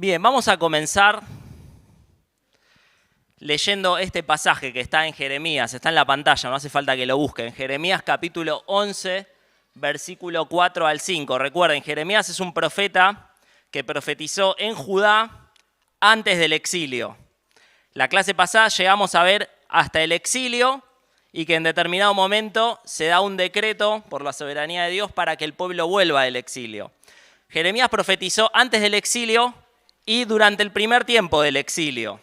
Bien, vamos a comenzar leyendo este pasaje que está en Jeremías, está en la pantalla, no hace falta que lo busquen. Jeremías capítulo 11, versículo 4 al 5. Recuerden, Jeremías es un profeta que profetizó en Judá antes del exilio. La clase pasada llegamos a ver hasta el exilio y que en determinado momento se da un decreto por la soberanía de Dios para que el pueblo vuelva del exilio. Jeremías profetizó antes del exilio y durante el primer tiempo del exilio.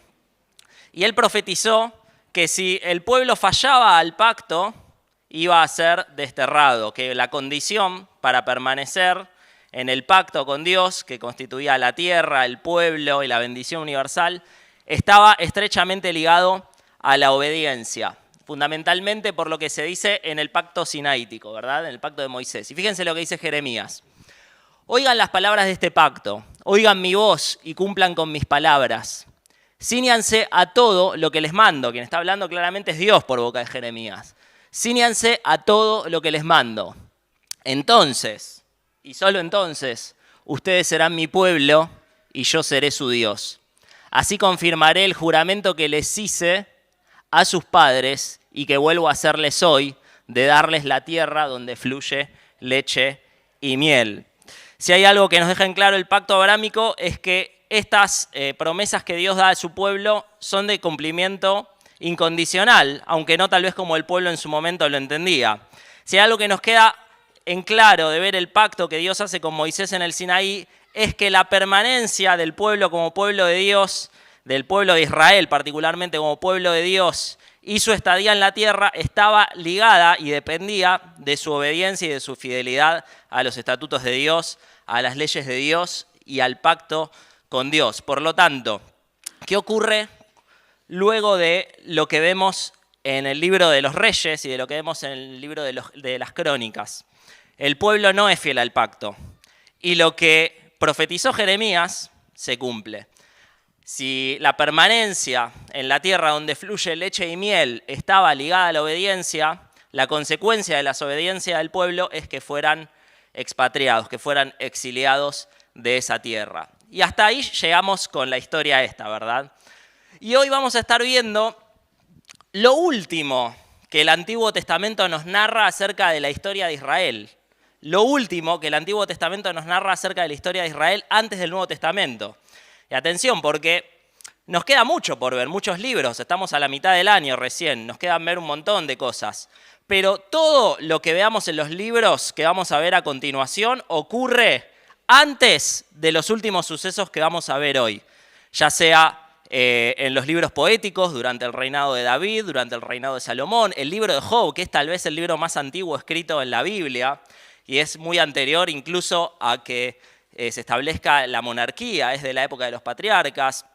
Y él profetizó que si el pueblo fallaba al pacto, iba a ser desterrado, que la condición para permanecer en el pacto con Dios, que constituía la tierra, el pueblo y la bendición universal, estaba estrechamente ligado a la obediencia, fundamentalmente por lo que se dice en el pacto sinaítico, ¿verdad? En el pacto de Moisés. Y fíjense lo que dice Jeremías. Oigan las palabras de este pacto, oigan mi voz y cumplan con mis palabras. Cíñanse a todo lo que les mando. Quien está hablando claramente es Dios por boca de Jeremías. Cíñanse a todo lo que les mando. Entonces, y solo entonces, ustedes serán mi pueblo y yo seré su Dios. Así confirmaré el juramento que les hice a sus padres y que vuelvo a hacerles hoy, de darles la tierra donde fluye leche y miel. Si hay algo que nos deja en claro el pacto abrámico es que estas promesas que Dios da a su pueblo son de cumplimiento incondicional, aunque no tal vez como el pueblo en su momento lo entendía. Si hay algo que nos queda en claro de ver el pacto que Dios hace con Moisés en el Sinaí, es que la permanencia del pueblo como pueblo de Dios, del pueblo de Israel particularmente como pueblo de Dios, y su estadía en la tierra estaba ligada y dependía de su obediencia y de su fidelidad a los estatutos de Dios, a las leyes de Dios y al pacto con Dios. Por lo tanto, ¿qué ocurre luego de lo que vemos en el libro de los Reyes y de lo que vemos en el libro de las Crónicas? El pueblo no es fiel al pacto y lo que profetizó Jeremías se cumple. Si la permanencia en la tierra donde fluye leche y miel estaba ligada a la obediencia, la consecuencia de la desobediencia del pueblo es que fueran expatriados, que fueran exiliados de esa tierra. Y hasta ahí llegamos con la historia esta, ¿verdad? Y hoy vamos a estar viendo lo último que el Antiguo Testamento nos narra acerca de la historia de Israel. Lo último que el Antiguo Testamento nos narra acerca de la historia de Israel antes del Nuevo Testamento. Y atención, porque nos queda mucho por ver, muchos libros, estamos a la mitad del año recién, nos quedan ver un montón de cosas. Pero todo lo que veamos en los libros que vamos a ver a continuación ocurre antes de los últimos sucesos que vamos a ver hoy. Ya sea en los libros poéticos, durante el reinado de David, durante el reinado de Salomón, el libro de Job, que es tal vez el libro más antiguo escrito en la Biblia, y es muy anterior incluso a que se establezca la monarquía, es de la época de los patriarcas,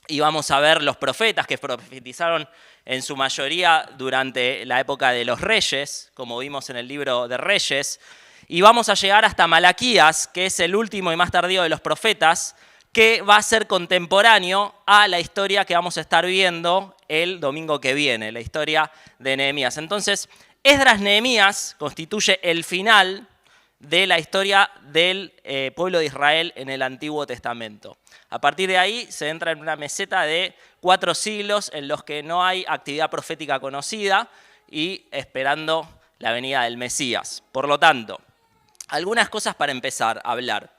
y vamos a ver los profetas que profetizaron en su mayoría durante la época de los reyes, como vimos en el libro de Reyes, y vamos a llegar hasta Malaquías, que es el último y más tardío de los profetas, que va a ser contemporáneo a la historia que vamos a estar viendo el domingo que viene, la historia de Nehemías. Entonces, Esdras-Nehemías constituye el final de la historia del pueblo de Israel en el Antiguo Testamento. A partir de ahí se entra en una meseta de 4 siglos en los que no hay actividad profética conocida y esperando la venida del Mesías. Por lo tanto, algunas cosas para empezar a hablar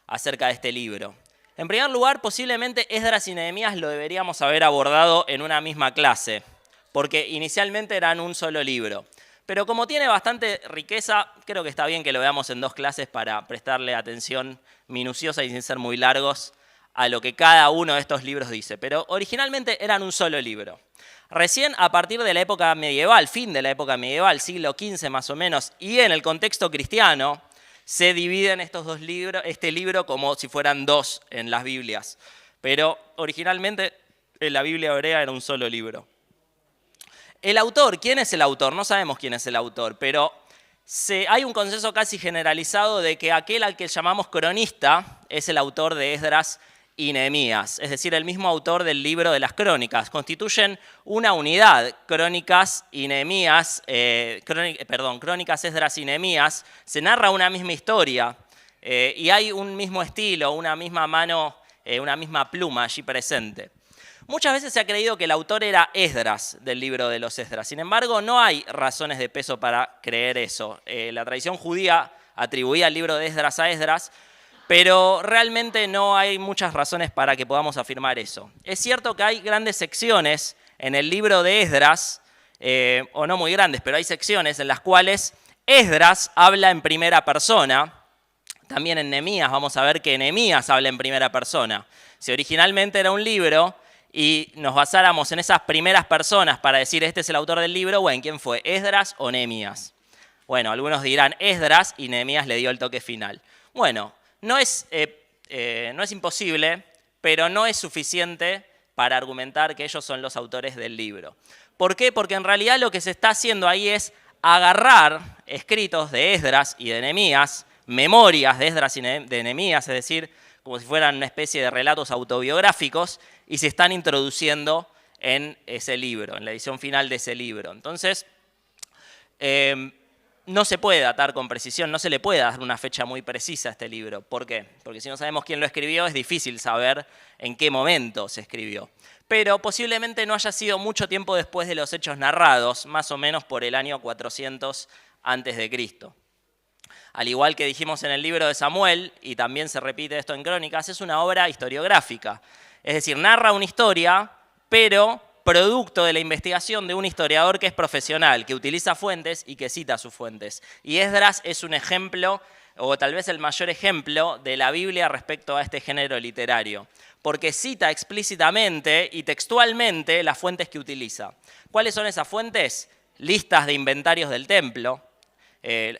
acerca de este libro. En primer lugar, posiblemente Esdras y Nehemías lo deberíamos haber abordado en una misma clase, porque inicialmente eran un solo libro. Pero como tiene bastante riqueza, creo que está bien que lo veamos en 2 clases para prestarle atención minuciosa y sin ser muy largos a lo que cada uno de estos libros dice. Pero originalmente eran un solo libro. Recién a partir de la época medieval, fin de la época medieval, siglo XV más o menos, y en el contexto cristiano, se dividen estos 2 libros, este libro como si fueran 2 en las Biblias. Pero originalmente en la Biblia hebrea era un solo libro. El autor, ¿quién es el autor? No sabemos quién es el autor, pero hay un consenso casi generalizado de que aquel al que llamamos cronista es el autor de Esdras y Nehemías, es decir, el mismo autor del libro de las Crónicas. Constituyen una unidad, Crónicas y Nehemías, Crónicas, Esdras y Nehemías, se narra una misma historia y hay un mismo estilo, una misma mano una misma pluma allí presente. Muchas veces se ha creído que el autor era Esdras del libro de los Esdras. Sin embargo, no hay razones de peso para creer eso. La tradición judía atribuía el libro de Esdras a Esdras, pero realmente no hay muchas razones para que podamos afirmar eso. Es cierto que hay grandes secciones en el libro de Esdras, o no muy grandes, pero hay secciones en las cuales Esdras habla en primera persona. También en Nehemías vamos a ver que Nehemías habla en primera persona. Si originalmente era un libro y nos basáramos en esas primeras personas para decir este es el autor del libro, bueno, ¿quién fue? ¿Esdras o Nehemías? Bueno, algunos dirán Esdras y Nehemías le dio el toque final. Bueno, no es imposible, pero no es suficiente para argumentar que ellos son los autores del libro. ¿Por qué? Porque en realidad lo que se está haciendo ahí es agarrar escritos de Esdras y de Nehemías, memorias de Esdras y de Nehemías, es decir, como si fueran una especie de relatos autobiográficos, y se están introduciendo en ese libro, en la edición final de ese libro. Entonces, no se puede datar con precisión, no se le puede dar una fecha muy precisa a este libro. ¿Por qué? Porque si no sabemos quién lo escribió, es difícil saber en qué momento se escribió. Pero posiblemente no haya sido mucho tiempo después de los hechos narrados, más o menos por el año 400 a.C. Al igual que dijimos en el libro de Samuel, y también se repite esto en Crónicas, es una obra historiográfica. Es decir, narra una historia, pero producto de la investigación de un historiador que es profesional, que utiliza fuentes y que cita sus fuentes. Y Esdras es un ejemplo, o tal vez el mayor ejemplo, de la Biblia respecto a este género literario, porque cita explícitamente y textualmente las fuentes que utiliza. ¿Cuáles son esas fuentes? Listas de inventarios del templo.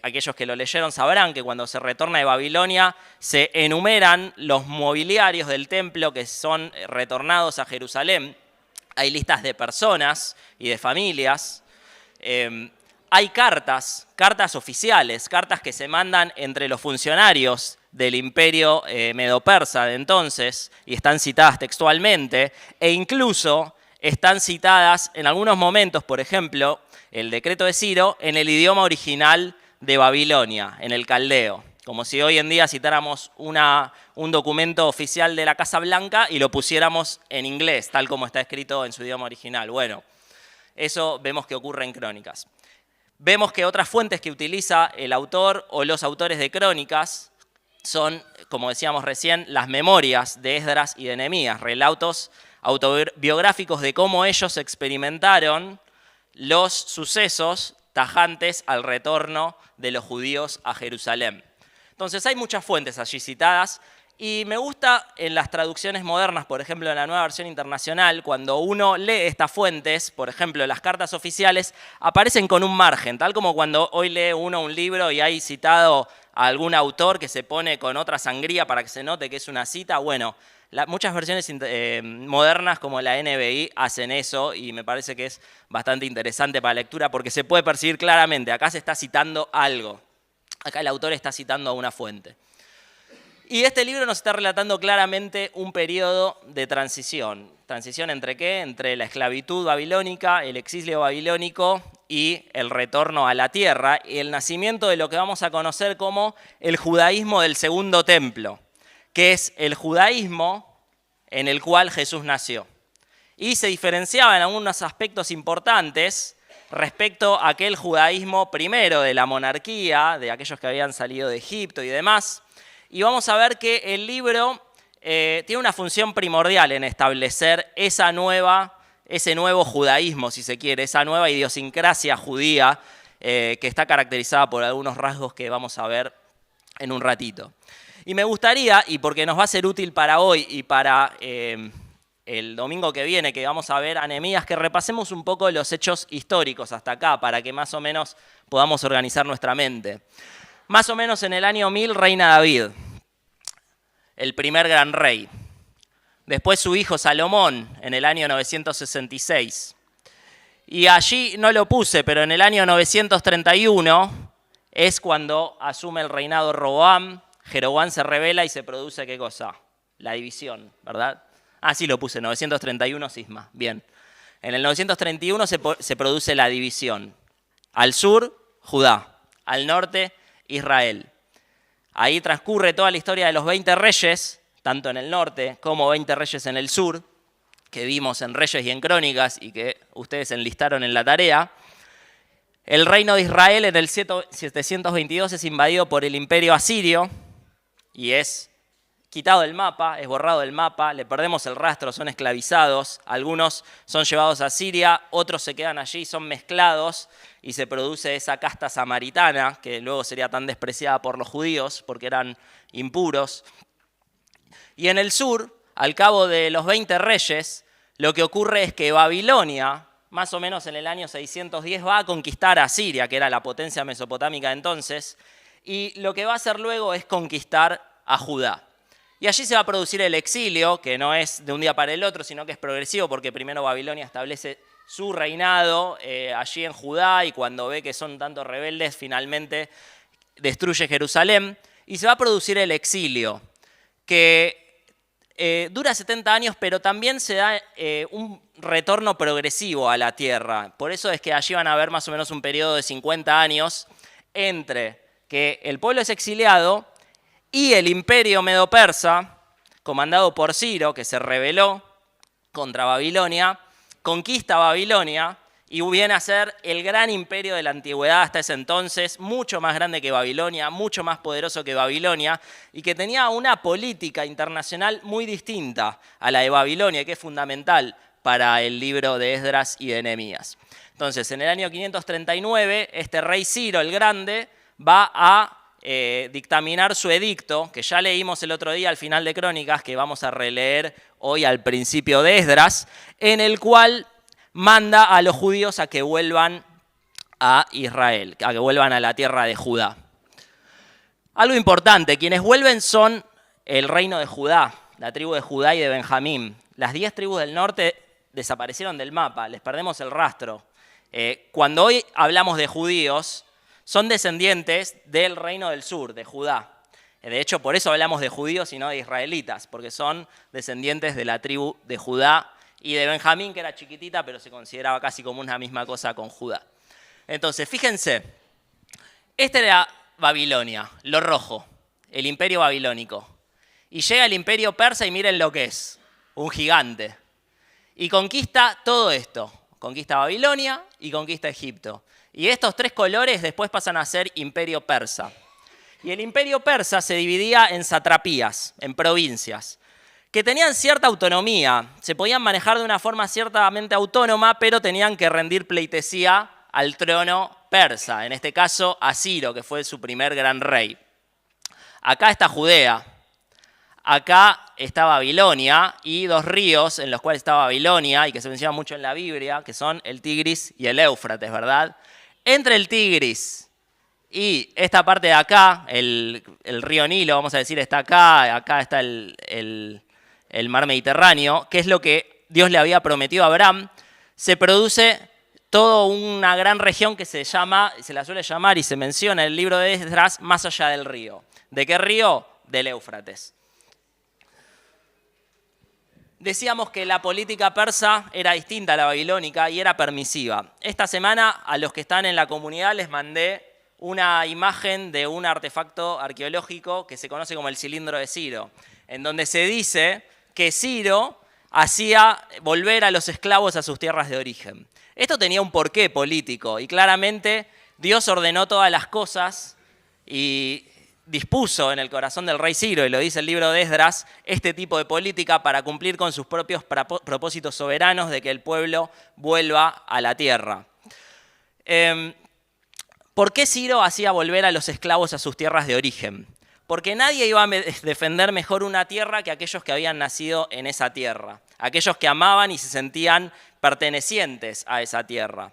Aquellos que lo leyeron sabrán que cuando se retorna de Babilonia se enumeran los mobiliarios del templo que son retornados a Jerusalén. Hay listas de personas y de familias. Hay cartas oficiales, cartas que se mandan entre los funcionarios del imperio medo-persa de entonces y están citadas textualmente e incluso están citadas en algunos momentos, por ejemplo, el decreto de Ciro en el idioma original de Babilonia, en el caldeo. Como si hoy en día citáramos un documento oficial de la Casa Blanca y lo pusiéramos en inglés, tal como está escrito en su idioma original. Bueno, eso vemos que ocurre en Crónicas. Vemos que otras fuentes que utiliza el autor o los autores de Crónicas son, como decíamos recién, las memorias de Esdras y de Nehemías, relatos autobiográficos de cómo ellos experimentaron los sucesos tajantes al retorno de los judíos a Jerusalén. Entonces hay muchas fuentes allí citadas y me gusta en las traducciones modernas, por ejemplo en la Nueva Versión Internacional, cuando uno lee estas fuentes, por ejemplo las cartas oficiales, aparecen con un margen, tal como cuando hoy lee uno un libro y hay citado a algún autor que se pone con otra sangría para que se note que es una cita. Bueno, muchas versiones modernas como la NBI hacen eso y me parece que es bastante interesante para la lectura porque se puede percibir claramente, acá se está citando algo, acá el autor está citando a una fuente. Y este libro nos está relatando claramente un periodo de transición. ¿Transición entre qué? Entre la esclavitud babilónica, el exilio babilónico y el retorno a la tierra y el nacimiento de lo que vamos a conocer como el judaísmo del segundo templo, que es el judaísmo en el cual Jesús nació. Y se diferenciaba en algunos aspectos importantes respecto a aquel judaísmo primero de la monarquía, de aquellos que habían salido de Egipto y demás. Y vamos a ver que el libro tiene una función primordial en establecer ese nuevo judaísmo, si se quiere, esa nueva idiosincrasia judía que está caracterizada por algunos rasgos que vamos a ver en un ratito. Y me gustaría, y porque nos va a ser útil para hoy y para el domingo que viene, que vamos a ver a Nehemías, que repasemos un poco los hechos históricos hasta acá, para que más o menos podamos organizar nuestra mente. Más o menos en el año 1000 reina David, el primer gran rey. Después su hijo Salomón en el año 966. Y allí no lo puse, pero en el año 931 es cuando asume el reinado Roboam. Jeroboam se rebela y se produce, ¿qué cosa? La división, ¿verdad? Ah, sí lo puse, 931 cisma, bien. En el 931 se produce la división. Al sur, Judá. Al norte, Israel. Ahí transcurre toda la historia de los 20 reyes tanto en el norte como 20 reyes en el sur, que vimos en Reyes y en Crónicas y que ustedes enlistaron en la tarea. El reino de Israel en el 722 es invadido por el imperio asirio y es quitado del mapa, es borrado del mapa, le perdemos el rastro, son esclavizados, algunos son llevados a Siria, otros se quedan allí, son mezclados y se produce esa casta samaritana que luego sería tan despreciada por los judíos porque eran impuros. Y en el sur, al cabo de los 20 reyes, lo que ocurre es que Babilonia, más o menos en el año 610, va a conquistar a Siria, que era la potencia mesopotámica de entonces, y lo que va a hacer luego es conquistar a Judá. Y allí se va a producir el exilio, que no es de un día para el otro, sino que es progresivo, porque primero Babilonia establece su reinado allí en Judá, y cuando ve que son tantos rebeldes, finalmente destruye Jerusalén, y se va a producir el exilio, que dura 70 años, pero también se da un retorno progresivo a la tierra. Por eso es que allí van a haber más o menos un periodo de 50 años entre que el pueblo es exiliado y el imperio medo-persa, comandado por Ciro, que se rebeló contra Babilonia, conquista Babilonia y viene a ser el gran imperio de la antigüedad hasta ese entonces, mucho más grande que Babilonia, mucho más poderoso que Babilonia, y que tenía una política internacional muy distinta a la de Babilonia, que es fundamental para el libro de Esdras y de Nehemías. Entonces, en el año 539, este rey Ciro el Grande va a dictaminar su edicto, que ya leímos el otro día al final de Crónicas, que vamos a releer hoy al principio de Esdras, en el cual manda a los judíos a que vuelvan a Israel, a que vuelvan a la tierra de Judá. Algo importante, quienes vuelven son el reino de Judá, la tribu de Judá y de Benjamín. Las 10 tribus del norte desaparecieron del mapa, les perdemos el rastro. Cuando hoy hablamos de judíos, son descendientes del reino del sur, de Judá. De hecho, por eso hablamos de judíos y no de israelitas, porque son descendientes de la tribu de Judá y de Benjamín, que era chiquitita, pero se consideraba casi como una misma cosa con Judá. Entonces, fíjense, esta era Babilonia, lo rojo, el imperio babilónico. Y llega el imperio persa y miren lo que es, un gigante. Y conquista todo esto, conquista Babilonia y conquista Egipto. Y estos 3 colores después pasan a ser imperio persa. Y el imperio persa se dividía en satrapías, en provincias, que tenían cierta autonomía, se podían manejar de una forma ciertamente autónoma, pero tenían que rendir pleitesía al trono persa, en este caso a Ciro, que fue su primer gran rey. Acá está Judea, acá está Babilonia y 2 ríos en los cuales está Babilonia y que se mencionan mucho en la Biblia, que son el Tigris y el Éufrates, ¿verdad? Entre el Tigris y esta parte de acá, el río Nilo, vamos a decir, está acá está el mar Mediterráneo, que es lo que Dios le había prometido a Abraham, se produce toda una gran región que se la suele llamar y se menciona en el libro de Esdras, más allá del río. ¿De qué río? Del Éufrates. Decíamos que la política persa era distinta a la babilónica y era permisiva. Esta semana a los que están en la comunidad les mandé una imagen de un artefacto arqueológico que se conoce como el cilindro de Ciro, en donde se dice que Ciro hacía volver a los esclavos a sus tierras de origen. Esto tenía un porqué político y claramente Dios ordenó todas las cosas y dispuso en el corazón del rey Ciro, y lo dice el libro de Esdras, este tipo de política para cumplir con sus propios propósitos soberanos de que el pueblo vuelva a la tierra. ¿Por qué Ciro hacía volver a los esclavos a sus tierras de origen? Porque nadie iba a defender mejor una tierra que aquellos que habían nacido en esa tierra, aquellos que amaban y se sentían pertenecientes a esa tierra.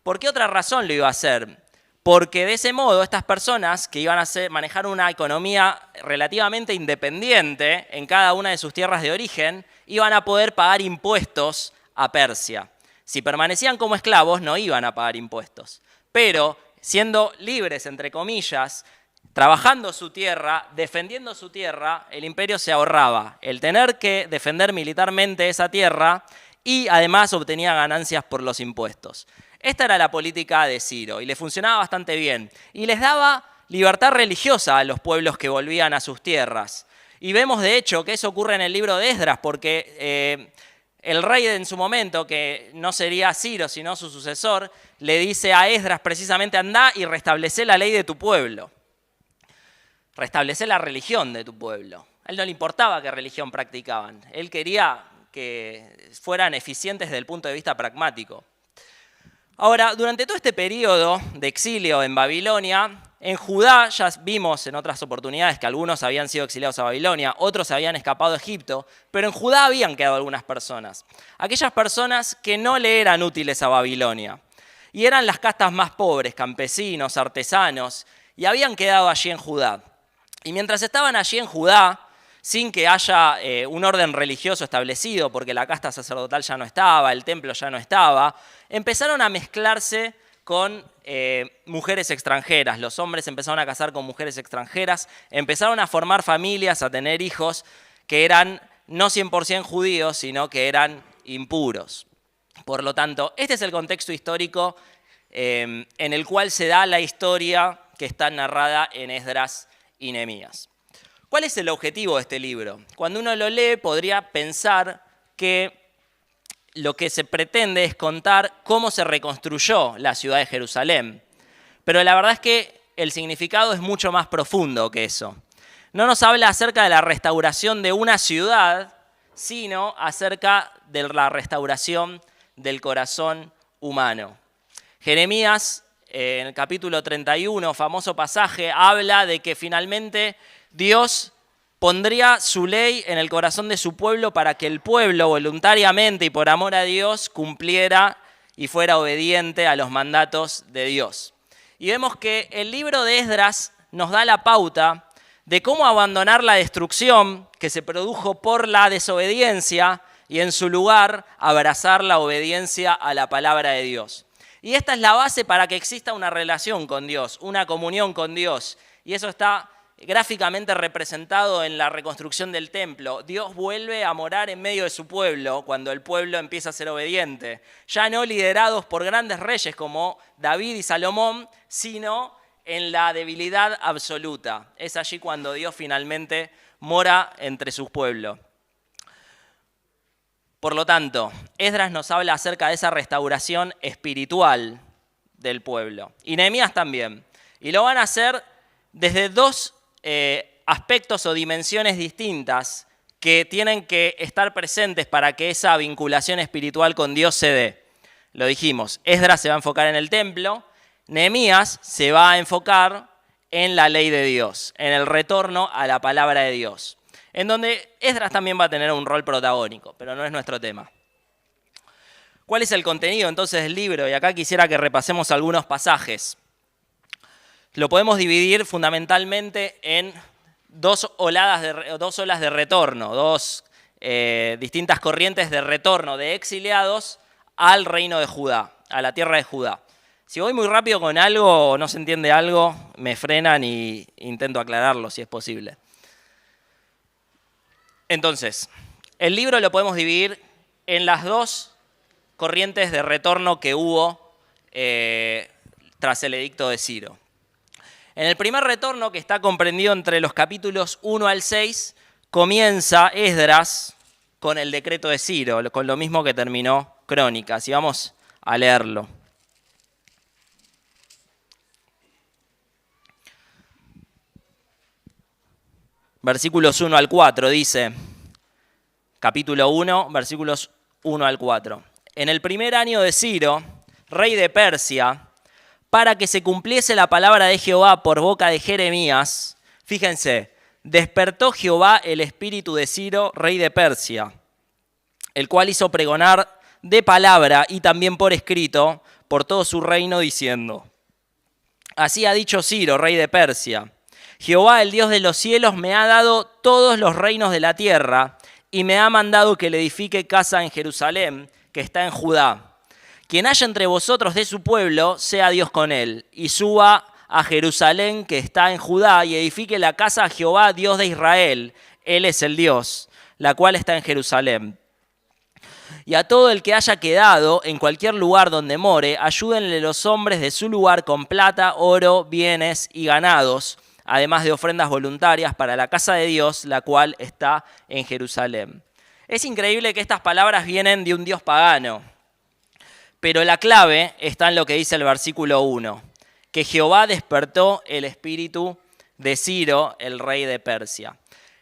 ¿Por qué otra razón lo iba a hacer? Porque de ese modo estas personas que iban a manejar una economía relativamente independiente en cada una de sus tierras de origen, iban a poder pagar impuestos a Persia. Si permanecían como esclavos no iban a pagar impuestos, pero siendo libres, entre comillas, trabajando su tierra, defendiendo su tierra, el imperio se ahorraba el tener que defender militarmente esa tierra y además obtenía ganancias por los impuestos. Esta era la política de Ciro y le funcionaba bastante bien y les daba libertad religiosa a los pueblos que volvían a sus tierras. Y vemos de hecho que eso ocurre en el libro de Esdras, porque el rey en su momento, que no sería Ciro, sino su sucesor, le dice a Esdras precisamente: andá y restablece la ley de tu pueblo. Restablece la religión de tu pueblo. A él no le importaba qué religión practicaban. Él quería que fueran eficientes desde el punto de vista pragmático. Ahora, durante todo este periodo de exilio en Babilonia, en Judá ya vimos en otras oportunidades que algunos habían sido exiliados a Babilonia, otros habían escapado a Egipto, pero en Judá habían quedado algunas personas. Aquellas personas que no le eran útiles a Babilonia. Y eran las castas más pobres, campesinos, artesanos, y habían quedado allí en Judá. Y mientras estaban allí en Judá, sin que haya un orden religioso establecido, porque la casta sacerdotal ya no estaba, el templo ya no estaba, empezaron a mezclarse con mujeres extranjeras. Los hombres empezaron a casar con mujeres extranjeras, empezaron a formar familias, a tener hijos que eran no 100% judíos, sino que eran impuros. Por lo tanto, este es el contexto histórico en el cual se da la historia que está narrada en Esdras y Nehemías. ¿Cuál es el objetivo de este libro? Cuando uno lo lee podría pensar que lo que se pretende es contar cómo se reconstruyó la ciudad de Jerusalén. Pero la verdad es que el significado es mucho más profundo que eso. No nos habla acerca de la restauración de una ciudad, sino acerca de la restauración del corazón humano. Jeremías, en el capítulo 31, famoso pasaje, habla de que finalmente Dios pondría su ley en el corazón de su pueblo para que el pueblo voluntariamente y por amor a Dios cumpliera y fuera obediente a los mandatos de Dios. Y vemos que el libro de Esdras nos da la pauta de cómo abandonar la destrucción que se produjo por la desobediencia y en su lugar abrazar la obediencia a la palabra de Dios. Y esta es la base para que exista una relación con Dios, una comunión con Dios. Y eso está gráficamente representado en la reconstrucción del templo. Dios vuelve a morar en medio de su pueblo cuando el pueblo empieza a ser obediente. Ya no liderados por grandes reyes como David y Salomón, sino en la debilidad absoluta. Es allí cuando Dios finalmente mora entre sus pueblos. Por lo tanto, Esdras nos habla acerca de esa restauración espiritual del pueblo. Y Nehemías también. Y lo van a hacer desde dos aspectos o dimensiones distintas que tienen que estar presentes para que esa vinculación espiritual con Dios se dé. Lo dijimos, Esdras se va a enfocar en el templo, Nehemías se va a enfocar en la ley de Dios, en el retorno a la palabra de Dios, en donde Esdras también va a tener un rol protagónico, pero no es nuestro tema. ¿Cuál es el contenido entonces del libro? Y acá quisiera que repasemos algunos pasajes. Lo podemos dividir fundamentalmente en dos olas de retorno, dos distintas corrientes de retorno de exiliados al reino de Judá, a la tierra de Judá. Si voy muy rápido con algo o no se entiende algo, me frenan y intento aclararlo si es posible. Entonces, el libro lo podemos dividir en las dos corrientes de retorno que hubo tras el edicto de Ciro. En el primer retorno, que está comprendido entre los capítulos 1 al 6, comienza Esdras con el decreto de Ciro, con lo mismo que terminó Crónicas. Y vamos a leerlo. Versículos 1 al 4 dice, capítulo 1, versículos 1 al 4. En el primer año de Ciro, rey de Persia, para que se cumpliese la palabra de Jehová por boca de Jeremías, fíjense, despertó Jehová el espíritu de Ciro, rey de Persia, el cual hizo pregonar de palabra y también por escrito por todo su reino diciendo, así ha dicho Ciro, rey de Persia, Jehová, el Dios de los cielos, me ha dado todos los reinos de la tierra y me ha mandado que le edifique casa en Jerusalén, que está en Judá. Quien haya entre vosotros de su pueblo, sea Dios con él, y suba a Jerusalén, que está en Judá, y edifique la casa a Jehová, Dios de Israel. Él es el Dios, la cual está en Jerusalén. Y a todo el que haya quedado en cualquier lugar donde more, ayúdenle los hombres de su lugar con plata, oro, bienes y ganados, además de ofrendas voluntarias para la casa de Dios, la cual está en Jerusalén. Es increíble que estas palabras vienen de un Dios pagano, pero la clave está en lo que dice el versículo 1, que Jehová despertó el espíritu de Ciro, el rey de Persia.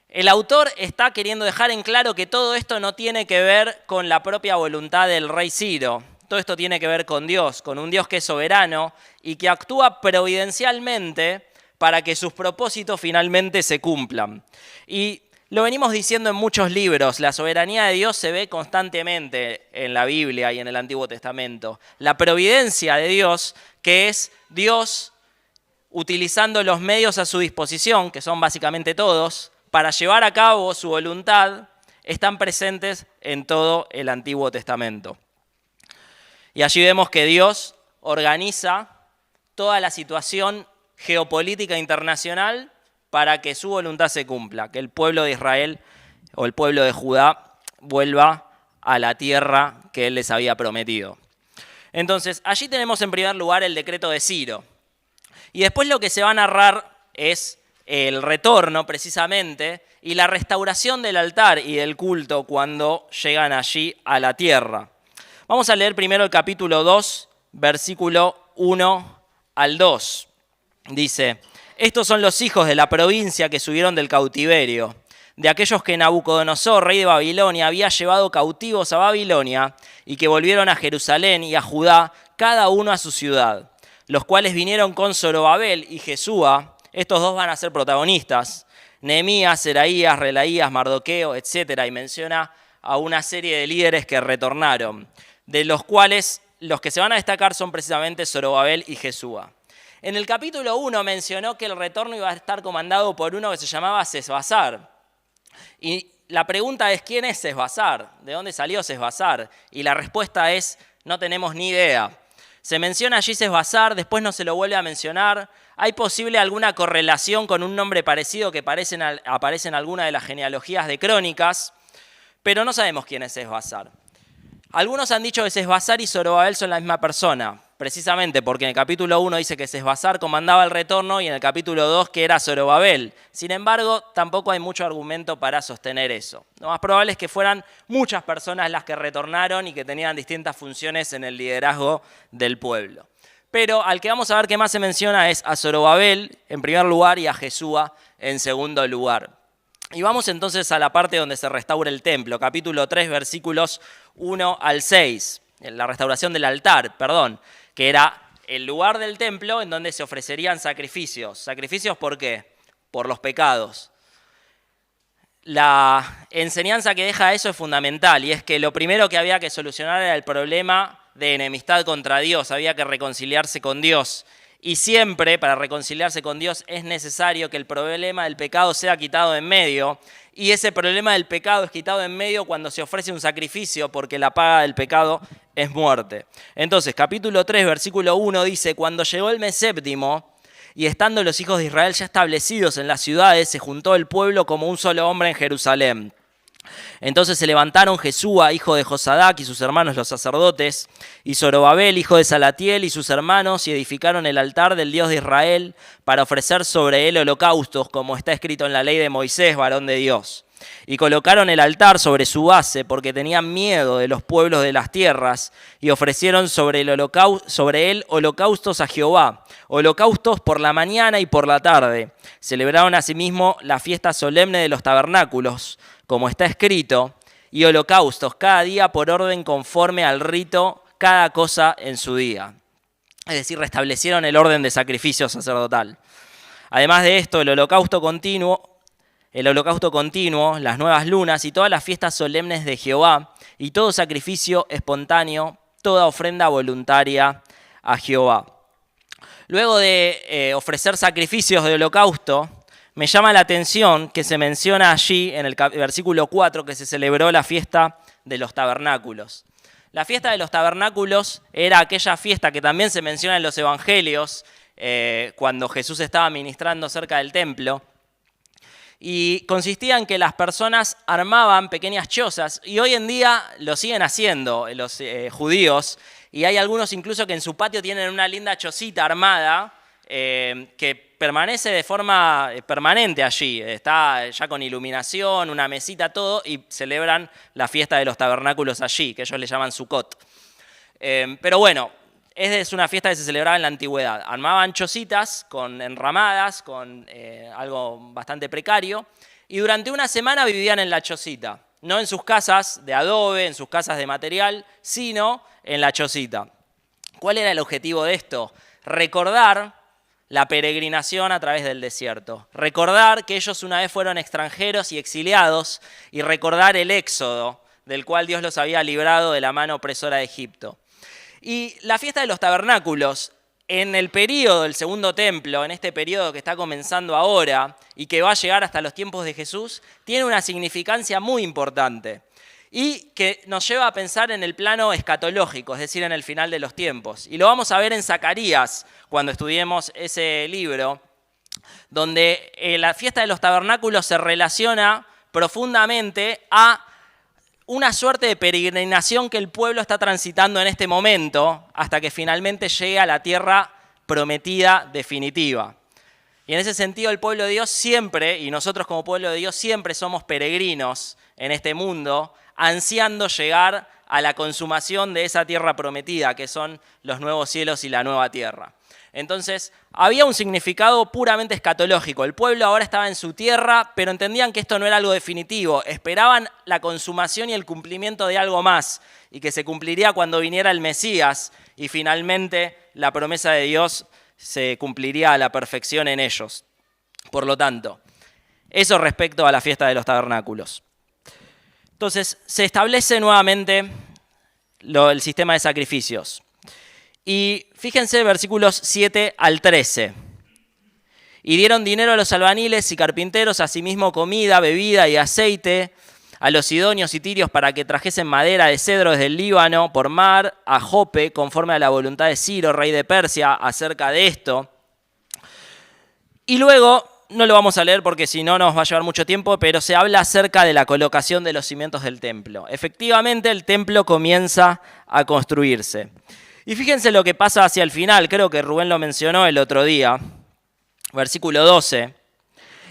El autor está queriendo dejar en claro que todo esto no tiene que ver con la propia voluntad del rey Ciro. Todo esto tiene que ver con Dios, con un Dios que es soberano y que actúa providencialmente para que sus propósitos finalmente se cumplan. Y lo venimos diciendo en muchos libros, la soberanía de Dios se ve constantemente en la Biblia y en el Antiguo Testamento. La providencia de Dios, que es Dios utilizando los medios a su disposición, que son básicamente todos, para llevar a cabo su voluntad, están presentes en todo el Antiguo Testamento. Y allí vemos que Dios organiza toda la situación geopolítica internacional para que su voluntad se cumpla, que el pueblo de Israel o el pueblo de Judá vuelva a la tierra que Él les había prometido. Entonces, allí tenemos en primer lugar el decreto de Ciro. Y después lo que se va a narrar es el retorno precisamente y la restauración del altar y del culto cuando llegan allí a la tierra. Vamos a leer primero el capítulo 2, versículo 1 al 2. Dice: estos son los hijos de la provincia que subieron del cautiverio, de aquellos que Nabucodonosor, rey de Babilonia, había llevado cautivos a Babilonia y que volvieron a Jerusalén y a Judá, cada uno a su ciudad, los cuales vinieron con Zorobabel y Jesúa. Estos dos van a ser protagonistas: Nehemías, Seraías, Relaías, Mardoqueo, etc. Y menciona a una serie de líderes que retornaron, de los cuales los que se van a destacar son precisamente Zorobabel y Jesúa. En el capítulo 1 mencionó que el retorno iba a estar comandado por uno que se llamaba Sesbazar. Y la pregunta es: ¿quién es Sesbazar? ¿De dónde salió Sesbazar? Y la respuesta es: no tenemos ni idea. Se menciona allí Sesbazar, después no se lo vuelve a mencionar. ¿Hay posible alguna correlación con un nombre parecido que aparece en alguna de las genealogías de Crónicas? Pero no sabemos quién es Sesbazar. Algunos han dicho que Sesbazar y Zorobabel son la misma persona, precisamente porque en el capítulo 1 dice que Sesbazar comandaba el retorno y en el capítulo 2 que era Zorobabel. Sin embargo, tampoco hay mucho argumento para sostener eso. Lo más probable es que fueran muchas personas las que retornaron y que tenían distintas funciones en el liderazgo del pueblo. Pero al que vamos a ver que más se menciona es a Zorobabel en primer lugar y a Jesúa en segundo lugar. Y vamos entonces a la parte donde se restaura el templo, capítulo 3, versículos 1 al 6, la restauración del altar, que era el lugar del templo en donde se ofrecerían sacrificios. ¿Sacrificios por qué? Por los pecados. La enseñanza que deja eso es fundamental, y es que lo primero que había que solucionar era el problema de enemistad contra Dios, había que reconciliarse con Dios. Y siempre, para reconciliarse con Dios, es necesario que el problema del pecado sea quitado de en medio. Y ese problema del pecado es quitado de en medio cuando se ofrece un sacrificio, porque la paga del pecado es muerte. Entonces, capítulo 3, versículo 1 dice: cuando llegó el mes séptimo, y estando los hijos de Israel ya establecidos en las ciudades, se juntó el pueblo como un solo hombre en Jerusalén. Entonces se levantaron Jesúa, hijo de Josadac, y sus hermanos los sacerdotes, y Zorobabel, hijo de Salatiel, y sus hermanos, y edificaron el altar del Dios de Israel para ofrecer sobre él holocaustos, como está escrito en la ley de Moisés, varón de Dios. Y colocaron el altar sobre su base, porque tenían miedo de los pueblos de las tierras, y ofrecieron sobre él holocaustos a Jehová, holocaustos por la mañana y por la tarde. Celebraron asimismo la fiesta solemne de los tabernáculos, como está escrito, y holocaustos cada día por orden conforme al rito, cada cosa en su día. Es decir, restablecieron el orden de sacrificio sacerdotal. Además de esto, el holocausto continuo, las nuevas lunas y todas las fiestas solemnes de Jehová, y todo sacrificio espontáneo, toda ofrenda voluntaria a Jehová. Luego de ofrecer sacrificios de holocausto, me llama la atención que se menciona allí en el versículo 4 que se celebró la fiesta de los tabernáculos. La fiesta de los tabernáculos era aquella fiesta que también se menciona en los evangelios cuando Jesús estaba ministrando cerca del templo. Y consistía en que las personas armaban pequeñas chozas, y hoy en día lo siguen haciendo los judíos, y hay algunos incluso que en su patio tienen una linda chocita armada que permanece de forma permanente allí. Está ya con iluminación, una mesita, todo, y celebran la fiesta de los tabernáculos allí, que ellos le llaman Sukkot. Pero bueno, es una fiesta que se celebraba en la antigüedad. Armaban chocitas con enramadas, con algo bastante precario, y durante una semana vivían en la chocita. No en sus casas de adobe, en sus casas de material, sino en la chocita. ¿Cuál era el objetivo de esto? Recordar la peregrinación a través del desierto. Recordar que ellos una vez fueron extranjeros y exiliados y recordar el éxodo del cual Dios los había librado de la mano opresora de Egipto. Y la fiesta de los tabernáculos, en el periodo del segundo templo, en este periodo que está comenzando ahora y que va a llegar hasta los tiempos de Jesús, tiene una significancia muy importante y que nos lleva a pensar en el plano escatológico, es decir, en el final de los tiempos. Y lo vamos a ver en Zacarías cuando estudiemos ese libro, donde la fiesta de los tabernáculos se relaciona profundamente a una suerte de peregrinación que el pueblo está transitando en este momento hasta que finalmente llegue a la tierra prometida definitiva. Y en ese sentido el pueblo de Dios siempre, y nosotros como pueblo de Dios siempre somos peregrinos en este mundo, ansiando llegar a la consumación de esa tierra prometida, que son los nuevos cielos y la nueva tierra. Entonces, había un significado puramente escatológico. El pueblo ahora estaba en su tierra, pero entendían que esto no era algo definitivo. Esperaban la consumación y el cumplimiento de algo más, y que se cumpliría cuando viniera el Mesías, y finalmente la promesa de Dios se cumpliría a la perfección en ellos. Por lo tanto, eso respecto a la fiesta de los tabernáculos. Entonces, se establece nuevamente el sistema de sacrificios. Y fíjense versículos 7 al 13. Y dieron dinero a los albañiles y carpinteros, asimismo comida, bebida y aceite, a los sidonios y tirios para que trajesen madera de cedro desde el Líbano por mar a Jope, conforme a la voluntad de Ciro, rey de Persia, acerca de esto. Y luego, no lo vamos a leer porque si no nos va a llevar mucho tiempo, pero se habla acerca de la colocación de los cimientos del templo. Efectivamente, el templo comienza a construirse. Y fíjense lo que pasa hacia el final, creo que Rubén lo mencionó el otro día, versículo 12.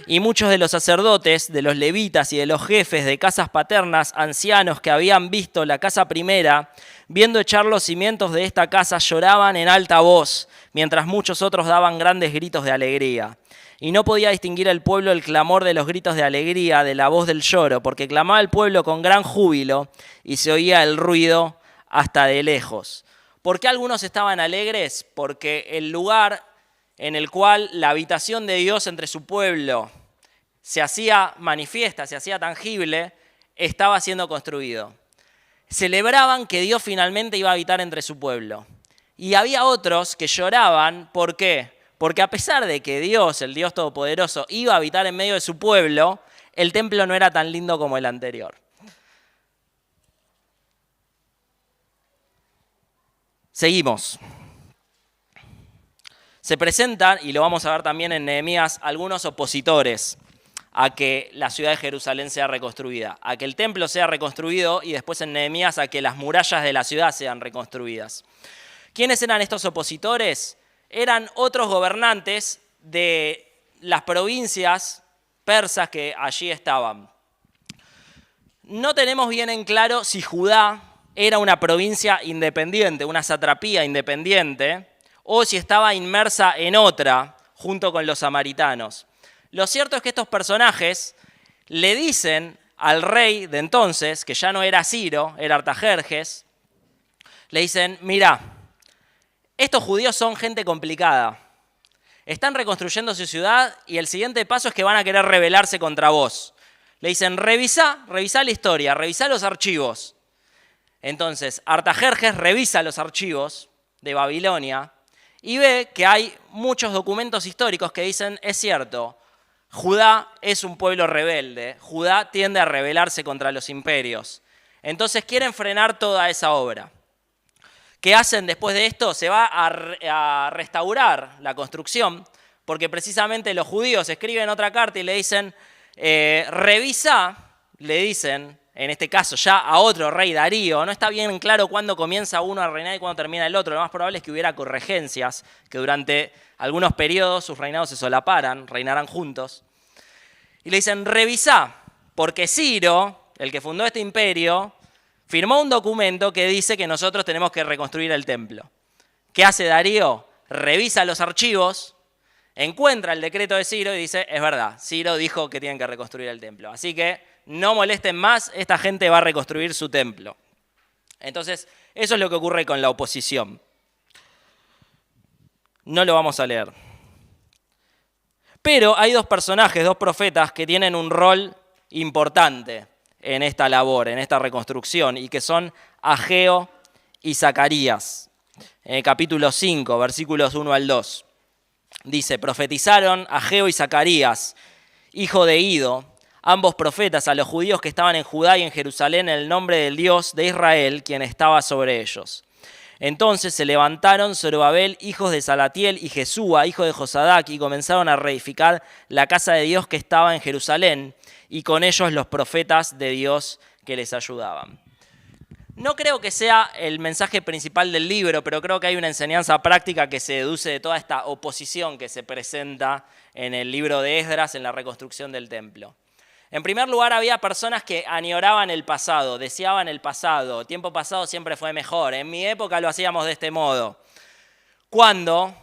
Y muchos de los sacerdotes, de los levitas y de los jefes de casas paternas, ancianos que habían visto la casa primera, viendo echar los cimientos de esta casa, lloraban en alta voz, mientras muchos otros daban grandes gritos de alegría. Y no podía distinguir el pueblo el clamor de los gritos de alegría de la voz del lloro, porque clamaba el pueblo con gran júbilo y se oía el ruido hasta de lejos. ¿Por qué algunos estaban alegres? Porque el lugar en el cual la habitación de Dios entre su pueblo se hacía manifiesta, se hacía tangible, estaba siendo construido. Celebraban que Dios finalmente iba a habitar entre su pueblo. Y había otros que lloraban, ¿por qué? Porque a pesar de que Dios, el Dios Todopoderoso, iba a habitar en medio de su pueblo, el templo no era tan lindo como el anterior. Seguimos. Se presentan, y lo vamos a ver también en Nehemías, algunos opositores a que la ciudad de Jerusalén sea reconstruida, a que el templo sea reconstruido y después en Nehemías a que las murallas de la ciudad sean reconstruidas. ¿Quiénes eran estos opositores? Eran otros gobernantes de las provincias persas que allí estaban. No tenemos bien en claro si Judá era una provincia independiente, una satrapía independiente, o si estaba inmersa en otra, junto con los samaritanos. Lo cierto es que estos personajes le dicen al rey de entonces, que ya no era Ciro, era Artajerjes, le dicen, mirá, estos judíos son gente complicada, están reconstruyendo su ciudad y el siguiente paso es que van a querer rebelarse contra vos. Le dicen, revisá la historia, revisá los archivos. Entonces, Artajerjes revisa los archivos de Babilonia y ve que hay muchos documentos históricos que dicen, es cierto, Judá es un pueblo rebelde, Judá tiende a rebelarse contra los imperios. Entonces quieren frenar toda esa obra. ¿Qué hacen después de esto? Se va a restaurar la construcción, porque precisamente los judíos escriben otra carta y le dicen, revisa, le dicen en este caso ya a otro rey, Darío. No está bien claro cuándo comienza uno a reinar y cuándo termina el otro. Lo más probable es que hubiera corregencias, que durante algunos periodos sus reinados se solaparan, reinarán juntos. Y le dicen, revisá, porque Ciro, el que fundó este imperio, firmó un documento que dice que nosotros tenemos que reconstruir el templo. ¿Qué hace Darío? Revisa los archivos, encuentra el decreto de Ciro y dice, es verdad, Ciro dijo que tienen que reconstruir el templo. Así que no molesten más, esta gente va a reconstruir su templo. Entonces, eso es lo que ocurre con la oposición. No lo vamos a leer. Pero hay dos personajes, dos profetas que tienen un rol importante en esta labor, en esta reconstrucción, y que son Ageo y Zacarías. En el capítulo 5, versículos 1 al 2. Dice, profetizaron Ageo y Zacarías, hijo de Ido, ambos profetas a los judíos que estaban en Judá y en Jerusalén en el nombre del Dios de Israel, quien estaba sobre ellos. Entonces se levantaron Zorobabel, hijos de Salatiel, y Jesúa, hijo de Josadac, y comenzaron a reedificar la casa de Dios que estaba en Jerusalén, y con ellos los profetas de Dios que les ayudaban. No creo que sea el mensaje principal del libro, pero creo que hay una enseñanza práctica que se deduce de toda esta oposición que se presenta en el libro de Esdras en la reconstrucción del templo. En primer lugar, había personas que añoraban el pasado, deseaban el pasado. El tiempo pasado siempre fue mejor. En mi época lo hacíamos de este modo. Cuando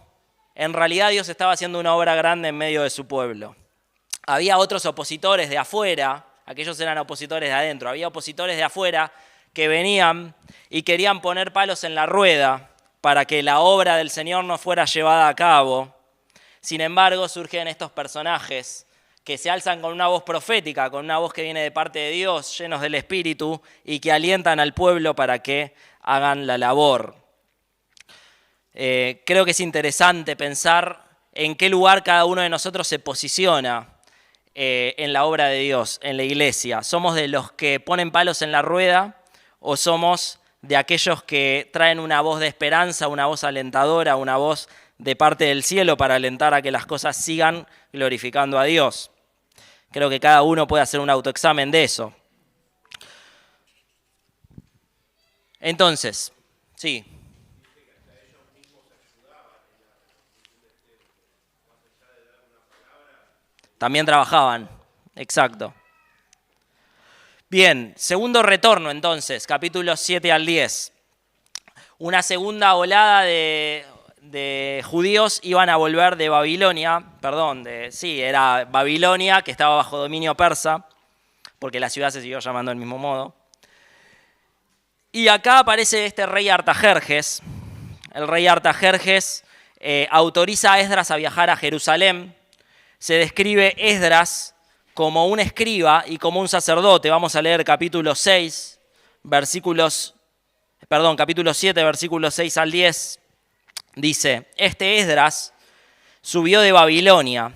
en realidad Dios estaba haciendo una obra grande en medio de su pueblo. Había otros opositores de afuera, aquellos eran opositores de adentro. Había opositores de afuera que venían y querían poner palos en la rueda para que la obra del Señor no fuera llevada a cabo. Sin embargo, surgen estos personajes que se alzan con una voz profética, con una voz que viene de parte de Dios, llenos del Espíritu, y que alientan al pueblo para que hagan la labor. Creo que es interesante pensar en qué lugar cada uno de nosotros se posiciona en la obra de Dios, en la iglesia. ¿Somos de los que ponen palos en la rueda o somos de aquellos que traen una voz de esperanza, una voz alentadora, una voz de parte del cielo para alentar a que las cosas sigan glorificando a Dios? Creo que cada uno puede hacer un autoexamen de eso. Entonces, sí. También trabajaban, exacto. Bien, segundo retorno entonces, capítulos 7 al 10. Una segunda olada de judíos iban a volver de Babilonia, era Babilonia, que estaba bajo dominio persa, porque la ciudad se siguió llamando del mismo modo. Y acá aparece este rey Artajerjes. El rey Artajerjes autoriza a Esdras a viajar a Jerusalén. Se describe Esdras como un escriba y como un sacerdote. Vamos a leer capítulo 7, versículos 6 al 10. Dice, este Esdras subió de Babilonia.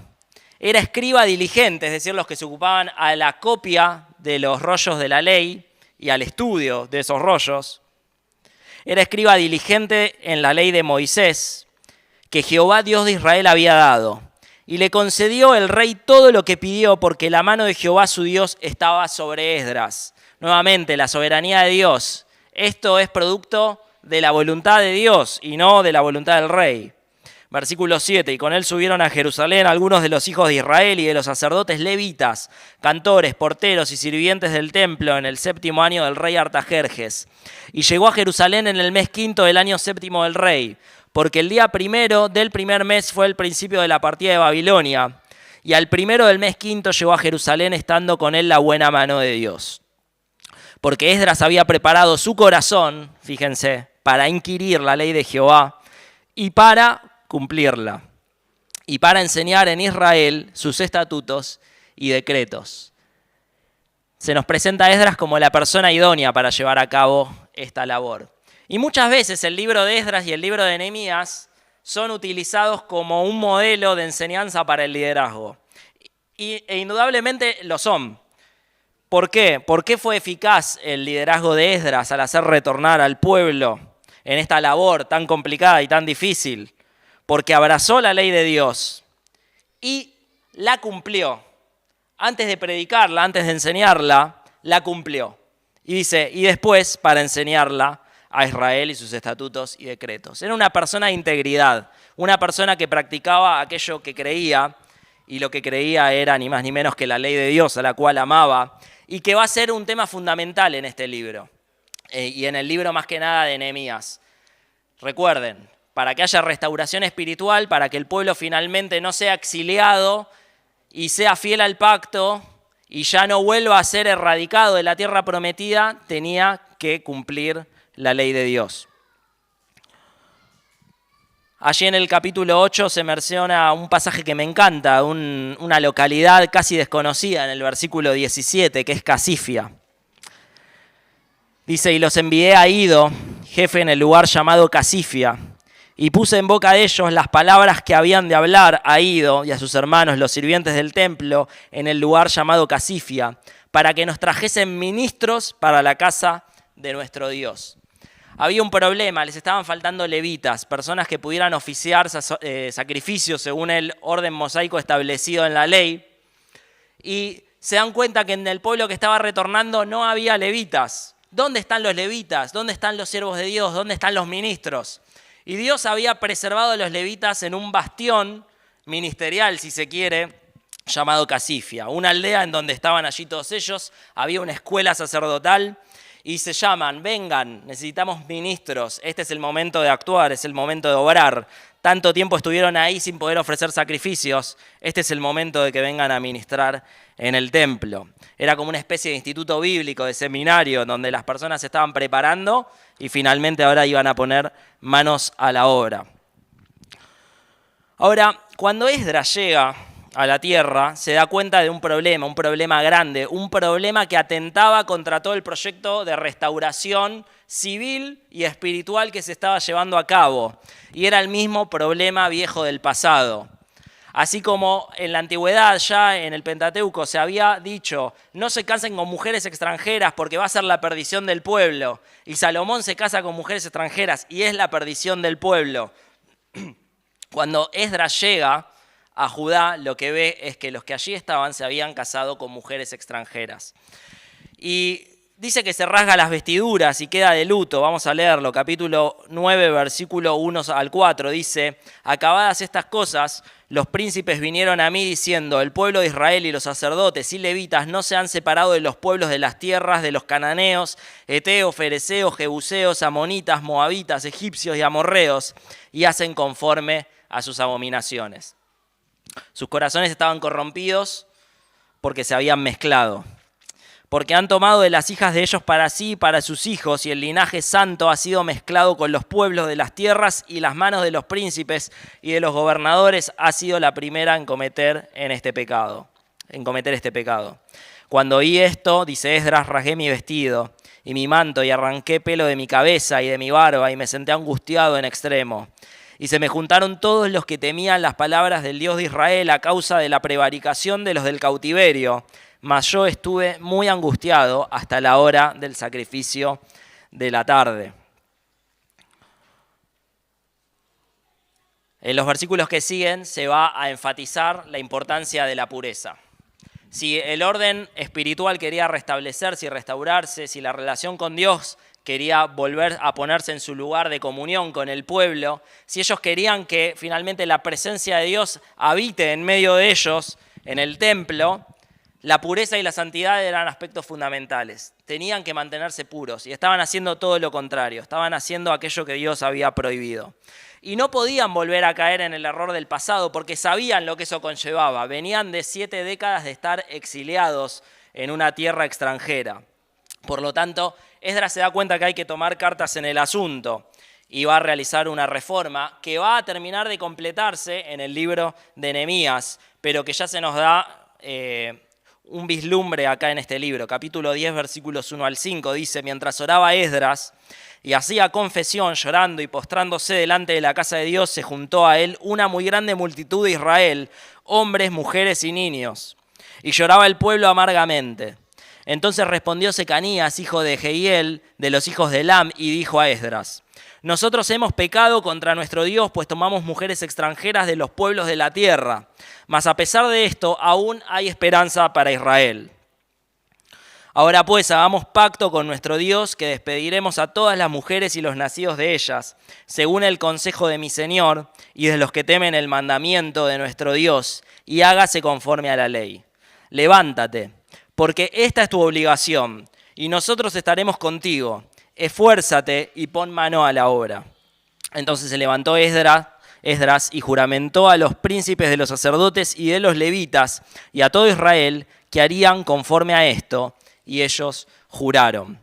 Era escriba diligente, es decir, los que se ocupaban a la copia de los rollos de la ley y al estudio de esos rollos. Era escriba diligente en la ley de Moisés, que Jehová Dios de Israel había dado. Y le concedió el rey todo lo que pidió, porque la mano de Jehová su Dios estaba sobre Esdras. Nuevamente, la soberanía de Dios. Esto es producto de la voluntad de Dios y no de la voluntad del rey. Versículo 7, y con él subieron a Jerusalén algunos de los hijos de Israel y de los sacerdotes levitas, cantores, porteros y sirvientes del templo en el 7º año del rey Artajerjes. Y llegó a Jerusalén en el mes 5 del año 7º del rey, porque el día 1 del primer mes fue el principio de la partida de Babilonia, y al 1 del mes 5 llegó a Jerusalén estando con él la buena mano de Dios. Porque Esdras había preparado su corazón, fíjense, para inquirir la ley de Jehová y para cumplirla, y para enseñar en Israel sus estatutos y decretos. Se nos presenta a Esdras como la persona idónea para llevar a cabo esta labor. Y muchas veces el libro de Esdras y el libro de Nehemías son utilizados como un modelo de enseñanza para el liderazgo. E indudablemente lo son. ¿Por qué? ¿Por qué fue eficaz el liderazgo de Esdras al hacer retornar al pueblo en esta labor tan complicada y tan difícil? Porque abrazó la ley de Dios y la cumplió. Antes de predicarla, antes de enseñarla, la cumplió. Y dice, y después para enseñarla a Israel y sus estatutos y decretos. Era una persona de integridad, una persona que practicaba aquello que creía, y lo que creía era ni más ni menos que la ley de Dios, a la cual amaba, y que va a ser un tema fundamental en este libro, y en el libro más que nada de Nehemías. Recuerden, para que haya restauración espiritual, para que el pueblo finalmente no sea exiliado y sea fiel al pacto y ya no vuelva a ser erradicado de la tierra prometida, tenía que cumplir la ley de Dios. Allí en el capítulo 8 se menciona un pasaje que me encanta, una localidad casi desconocida en el versículo 17, que es Casifia. Dice, y los envié a Ido, jefe en el lugar llamado Casifia, y puse en boca de ellos las palabras que habían de hablar a Ido y a sus hermanos, los sirvientes del templo, en el lugar llamado Casifia, para que nos trajesen ministros para la casa de nuestro Dios. Había un problema, les estaban faltando levitas, personas que pudieran oficiar sacrificios según el orden mosaico establecido en la ley. Y se dan cuenta que en el pueblo que estaba retornando no había levitas. ¿Dónde están los levitas? ¿Dónde están los siervos de Dios? ¿Dónde están los ministros? Y Dios había preservado a los levitas en un bastión ministerial, si se quiere, llamado Casifia. Una aldea en donde estaban allí todos ellos, había una escuela sacerdotal. Y se llaman, vengan, necesitamos ministros, este es el momento de actuar, es el momento de obrar. Tanto tiempo estuvieron ahí sin poder ofrecer sacrificios, este es el momento de que vengan a ministrar en el templo. Era como una especie de instituto bíblico, de seminario, donde las personas se estaban preparando y finalmente ahora iban a poner manos a la obra. Ahora, cuando Esdras llega a la tierra, se da cuenta de un problema grande, un problema que atentaba contra todo el proyecto de restauración civil y espiritual que se estaba llevando a cabo. Y era el mismo problema viejo del pasado. Así como en la antigüedad, ya en el Pentateuco, se había dicho, no se casen con mujeres extranjeras porque va a ser la perdición del pueblo. Y Salomón se casa con mujeres extranjeras y es la perdición del pueblo. Cuando Esdras llega a Judá, lo que ve es que los que allí estaban se habían casado con mujeres extranjeras. Y dice que se rasga las vestiduras y queda de luto. Vamos a leerlo, capítulo 9, versículo 1 al 4. Dice, acabadas estas cosas, los príncipes vinieron a mí diciendo, el pueblo de Israel y los sacerdotes y levitas no se han separado de los pueblos de las tierras de los cananeos, heteos, fereceos, jebuseos, amonitas, moabitas, egipcios y amorreos, y hacen conforme a sus abominaciones. Sus corazones estaban corrompidos porque se habían mezclado, porque han tomado de las hijas de ellos para sí y para sus hijos, y el linaje santo ha sido mezclado con los pueblos de las tierras, y las manos de los príncipes y de los gobernadores ha sido la primera en cometer este pecado. Cuando oí esto, dice Esdras, rasgué mi vestido y mi manto y arranqué pelo de mi cabeza y de mi barba y me senté angustiado en extremo. Y se me juntaron todos los que temían las palabras del Dios de Israel a causa de la prevaricación de los del cautiverio. Mas yo estuve muy angustiado hasta la hora del sacrificio de la tarde. En los versículos que siguen se va a enfatizar la importancia de la pureza. Si el orden espiritual quería restablecerse y restaurarse, si la relación con Dios quería volver a ponerse en su lugar de comunión con el pueblo, si ellos querían que finalmente la presencia de Dios habite en medio de ellos, en el templo, la pureza y la santidad eran aspectos fundamentales. Tenían que mantenerse puros y estaban haciendo todo lo contrario, estaban haciendo aquello que Dios había prohibido. Y no podían volver a caer en el error del pasado porque sabían lo que eso conllevaba. Venían de 7 décadas de estar exiliados en una tierra extranjera. Por lo tanto, Esdras se da cuenta que hay que tomar cartas en el asunto y va a realizar una reforma que va a terminar de completarse en el libro de Nehemías, pero que ya se nos da un vislumbre acá en este libro. Capítulo 10, versículos 1 al 5, dice, mientras oraba Esdras y hacía confesión llorando y postrándose delante de la casa de Dios, se juntó a él una muy grande multitud de Israel, hombres, mujeres y niños, y lloraba el pueblo amargamente. Entonces respondió Secanías, hijo de Jehiel, de los hijos de Elam, y dijo a Esdras, nosotros hemos pecado contra nuestro Dios, pues tomamos mujeres extranjeras de los pueblos de la tierra. Mas a pesar de esto, aún hay esperanza para Israel. Ahora pues hagamos pacto con nuestro Dios, que despediremos a todas las mujeres y los nacidos de ellas, según el consejo de mi Señor y de los que temen el mandamiento de nuestro Dios, y hágase conforme a la ley. Levántate, porque esta es tu obligación, y nosotros estaremos contigo. Esfuérzate y pon mano a la obra. Entonces se levantó Esdras y juramentó a los príncipes de los sacerdotes y de los levitas y a todo Israel que harían conforme a esto, y ellos juraron.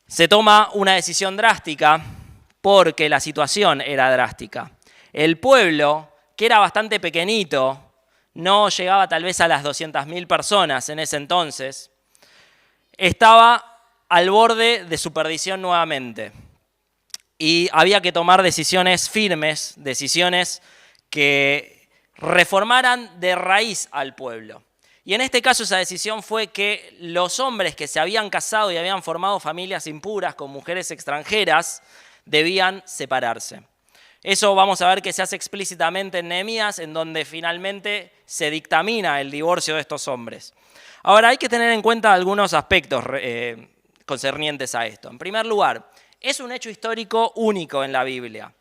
Se toma una decisión drástica porque la situación era drástica. El pueblo, que era bastante pequeñito, no llegaba tal vez a las 200.000 personas en ese entonces, estaba al borde de su perdición nuevamente. Y había que tomar decisiones firmes, decisiones que reformaran de raíz al pueblo. Y en este caso esa decisión fue que los hombres que se habían casado y habían formado familias impuras con mujeres extranjeras debían separarse. Eso vamos a ver que se hace explícitamente en Nehemías, en donde finalmente se dictamina el divorcio de estos hombres. Ahora hay que tener en cuenta algunos aspectos concernientes a esto. En primer lugar, es un hecho histórico único en la Biblia.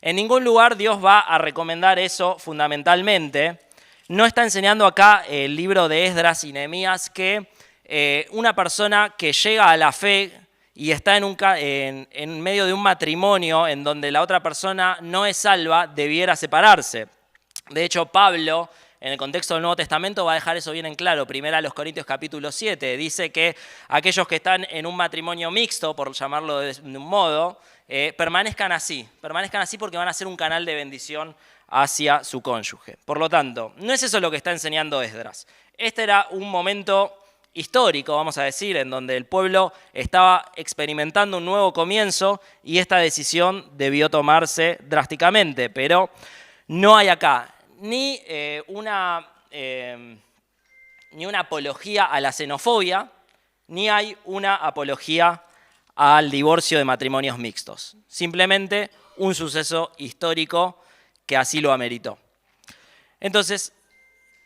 En ningún lugar Dios va a recomendar eso fundamentalmente. No está enseñando acá el libro de Esdras y Nehemías que una persona que llega a la fe y está en medio de un matrimonio en donde la otra persona no es salva, debiera separarse. De hecho, Pablo, en el contexto del Nuevo Testamento, va a dejar eso bien en claro. Primera a los Corintios capítulo 7, dice que aquellos que están en un matrimonio mixto, por llamarlo de un modo, permanezcan así porque van a ser un canal de bendición hacia su cónyuge. Por lo tanto, no es eso lo que está enseñando Esdras. Este era un momento histórico, vamos a decir, en donde el pueblo estaba experimentando un nuevo comienzo y esta decisión debió tomarse drásticamente, pero no hay acá ni una apología a la xenofobia, ni hay una apología al divorcio de matrimonios mixtos. Simplemente un suceso histórico que así lo ameritó. Entonces,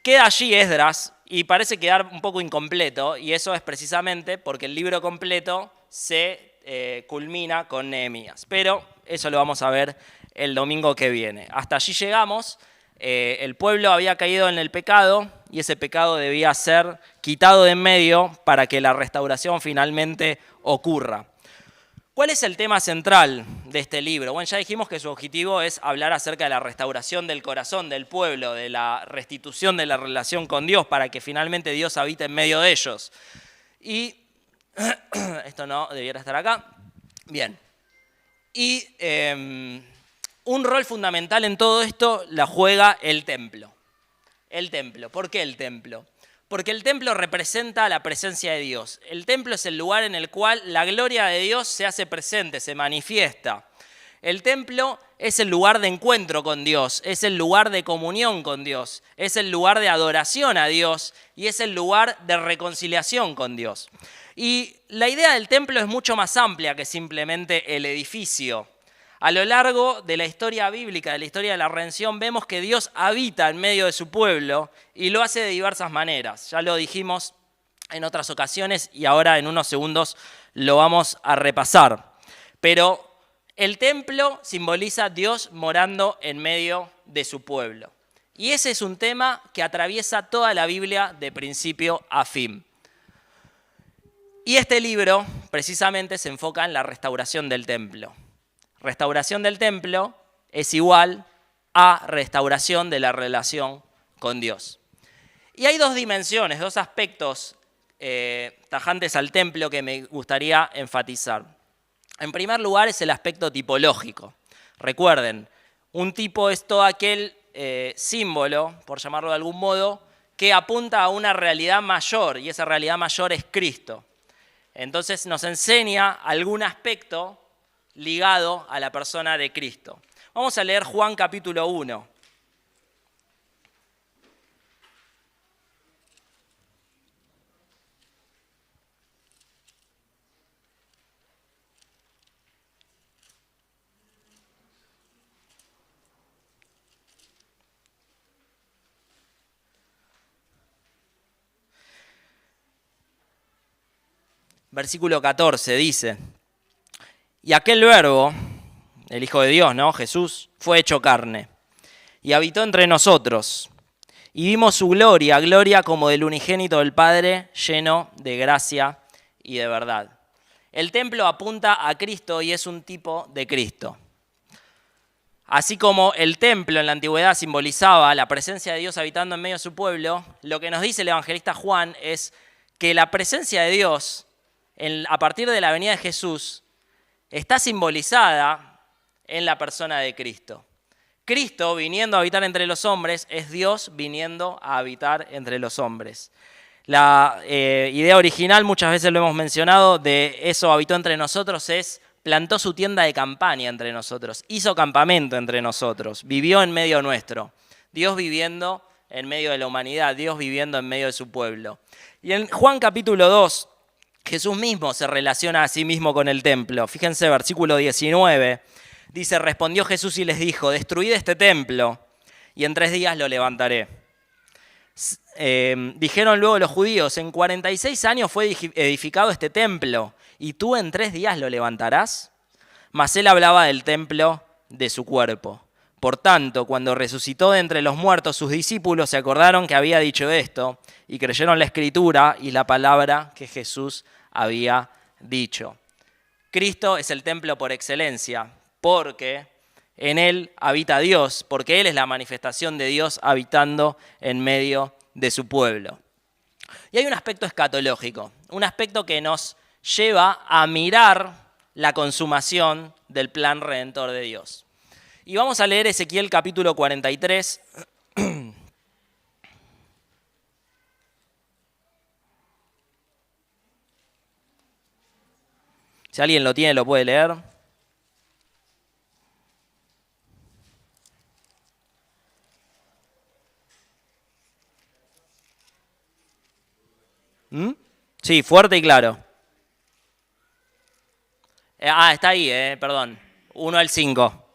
queda allí Esdras y parece quedar un poco incompleto, y eso es precisamente porque el libro completo se culmina con Nehemías. Pero eso lo vamos a ver el domingo que viene. Hasta allí llegamos. El pueblo había caído en el pecado y ese pecado debía ser quitado de en medio para que la restauración finalmente ocurra. ¿Cuál es el tema central de este libro? Bueno, ya dijimos que su objetivo es hablar acerca de la restauración del corazón del pueblo, de la restitución de la relación con Dios para que finalmente Dios habite en medio de ellos. Y esto no debiera estar acá. Bien. Y un rol fundamental en todo esto la juega el templo. El templo. ¿Por qué el templo? Porque el templo representa la presencia de Dios. El templo es el lugar en el cual la gloria de Dios se hace presente, se manifiesta. El templo es el lugar de encuentro con Dios, es el lugar de comunión con Dios, es el lugar de adoración a Dios y es el lugar de reconciliación con Dios. Y la idea del templo es mucho más amplia que simplemente el edificio. A lo largo de la historia bíblica, de la historia de la redención, vemos que Dios habita en medio de su pueblo y lo hace de diversas maneras. Ya lo dijimos en otras ocasiones y ahora en unos segundos lo vamos a repasar. Pero el templo simboliza a Dios morando en medio de su pueblo. Y ese es un tema que atraviesa toda la Biblia de principio a fin. Y este libro precisamente se enfoca en la restauración del templo. Restauración del templo es igual a restauración de la relación con Dios. Y hay dos dimensiones, dos aspectos tajantes al templo que me gustaría enfatizar. En primer lugar es el aspecto tipológico. Recuerden, un tipo es todo aquel símbolo, por llamarlo de algún modo, que apunta a una realidad mayor, y esa realidad mayor es Cristo. Entonces nos enseña algún aspecto ligado a la persona de Cristo. Vamos a leer Juan capítulo 1. versículo 14, dice: y aquel verbo, el Hijo de Dios, ¿no? Jesús, fue hecho carne y habitó entre nosotros. Y vimos su gloria, gloria como del unigénito del Padre, lleno de gracia y de verdad. El templo apunta a Cristo y es un tipo de Cristo. Así como el templo en la antigüedad simbolizaba la presencia de Dios habitando en medio de su pueblo, lo que nos dice el evangelista Juan es que la presencia de Dios, a partir de la venida de Jesús, está simbolizada en la persona de Cristo. Cristo, viniendo a habitar entre los hombres, es Dios viniendo a habitar entre los hombres. La idea original, muchas veces lo hemos mencionado, de eso habitó entre nosotros es: plantó su tienda de campaña entre nosotros, hizo campamento entre nosotros, vivió en medio nuestro. Dios viviendo en medio de la humanidad, Dios viviendo en medio de su pueblo. Y en Juan capítulo 2, Jesús mismo se relaciona a sí mismo con el templo. Fíjense, versículo 19, dice: respondió Jesús y les dijo: destruid este templo y en 3 días lo levantaré. Dijeron luego los judíos: en 46 años fue edificado este templo, ¿y tú en 3 días lo levantarás? Mas él hablaba del templo de su cuerpo. Por tanto, cuando resucitó de entre los muertos, sus discípulos se acordaron que había dicho esto y creyeron la Escritura y la palabra que Jesús había dicho. Cristo es el templo por excelencia, porque en él habita Dios, porque él es la manifestación de Dios habitando en medio de su pueblo. Y hay un aspecto escatológico, un aspecto que nos lleva a mirar la consumación del plan redentor de Dios. Y vamos a leer Ezequiel capítulo 43. Si alguien lo tiene, lo puede leer. Sí, fuerte y claro. Está ahí, perdón. 1 al 5.